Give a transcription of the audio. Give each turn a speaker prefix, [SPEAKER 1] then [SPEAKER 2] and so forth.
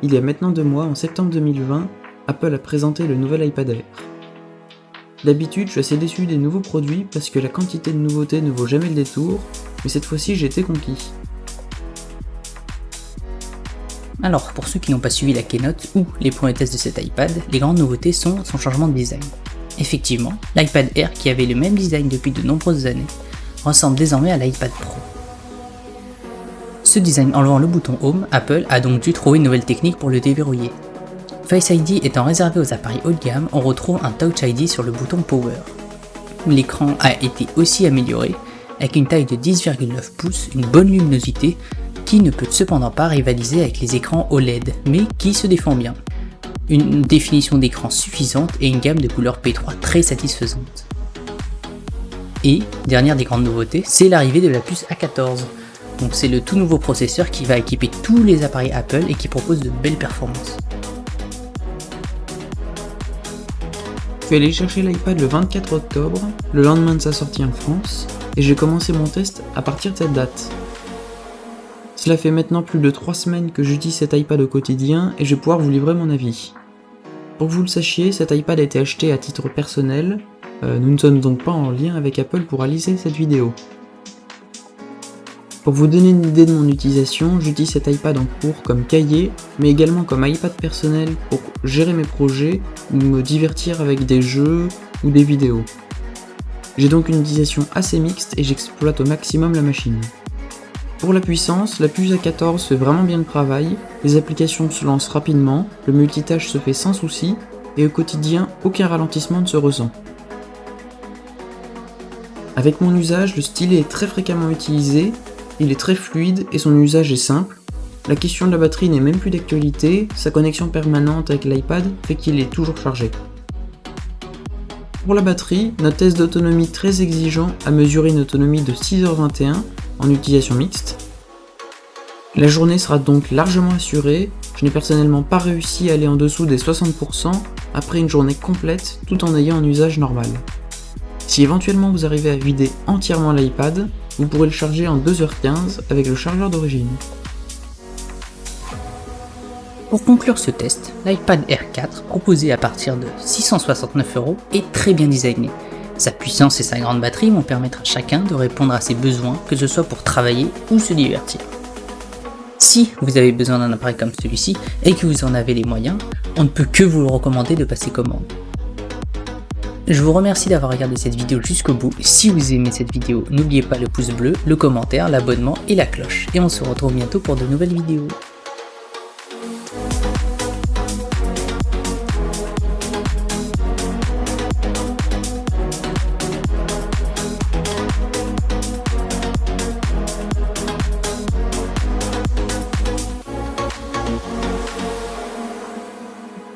[SPEAKER 1] il y a maintenant 2 mois, en septembre 2020, Apple a présenté le nouvel iPad Air. D'habitude, je suis assez déçu des nouveaux produits parce que la quantité de nouveautés ne vaut jamais le détour, mais cette fois-ci j'ai été conquis.
[SPEAKER 2] Alors, pour ceux qui n'ont pas suivi la keynote ou les premiers tests de cet iPad, les grandes nouveautés sont son changement de design. Effectivement, l'iPad Air, qui avait le même design depuis de nombreuses années, ressemble désormais à l'iPad Pro. Ce design enlevant le bouton Home, Apple a donc dû trouver une nouvelle technique pour le déverrouiller. Face ID étant réservé aux appareils haut de gamme, on retrouve un Touch ID sur le bouton Power. L'écran a été aussi amélioré, avec une taille de 10,9 pouces, une bonne luminosité, qui ne peut cependant pas rivaliser avec les écrans OLED, mais qui se défend bien. Une définition d'écran suffisante et une gamme de couleurs P3 très satisfaisante. Et, dernière des grandes nouveautés, c'est l'arrivée de la puce A14. Donc c'est le tout nouveau processeur qui va équiper tous les appareils Apple et qui propose de belles performances.
[SPEAKER 1] Je suis allé chercher l'iPad le 24 octobre, le lendemain de sa sortie en France, et j'ai commencé mon test à partir de cette date. Cela fait maintenant plus de 3 semaines que j'utilise cet iPad au quotidien et je vais pouvoir vous livrer mon avis. Pour que vous le sachiez, cet iPad a été acheté à titre personnel, nous ne sommes donc pas en lien avec Apple pour réaliser cette vidéo. Pour vous donner une idée de mon utilisation, j'utilise cet iPad en cours comme cahier, mais également comme iPad personnel pour gérer mes projets ou me divertir avec des jeux ou des vidéos. J'ai donc une utilisation assez mixte et j'exploite au maximum la machine. Pour la puissance, la puce A14 fait vraiment bien le travail, les applications se lancent rapidement, le multitâche se fait sans souci, et au quotidien, aucun ralentissement ne se ressent. Avec mon usage, le stylet est très fréquemment utilisé, il est très fluide et son usage est simple. La question de la batterie n'est même plus d'actualité, sa connexion permanente avec l'iPad fait qu'il est toujours chargé. Pour la batterie, notre test d'autonomie très exigeant a mesuré une autonomie de 6h21 en utilisation mixte. La journée sera donc largement assurée, je n'ai personnellement pas réussi à aller en dessous des 60% après une journée complète tout en ayant un usage normal. Si éventuellement vous arrivez à vider entièrement l'iPad, vous pourrez le charger en 2h15 avec le chargeur d'origine.
[SPEAKER 2] Pour conclure ce test, l'iPad Air 4, proposé à partir de 669€, est très bien designé. Sa puissance et sa grande batterie vont permettre à chacun de répondre à ses besoins, que ce soit pour travailler ou se divertir. Si vous avez besoin d'un appareil comme celui-ci et que vous en avez les moyens, on ne peut que vous le recommander de passer commande. Je vous remercie d'avoir regardé cette vidéo jusqu'au bout. Si vous aimez cette vidéo, n'oubliez pas le pouce bleu, le commentaire, l'abonnement et la cloche. Et on se retrouve bientôt pour de nouvelles vidéos.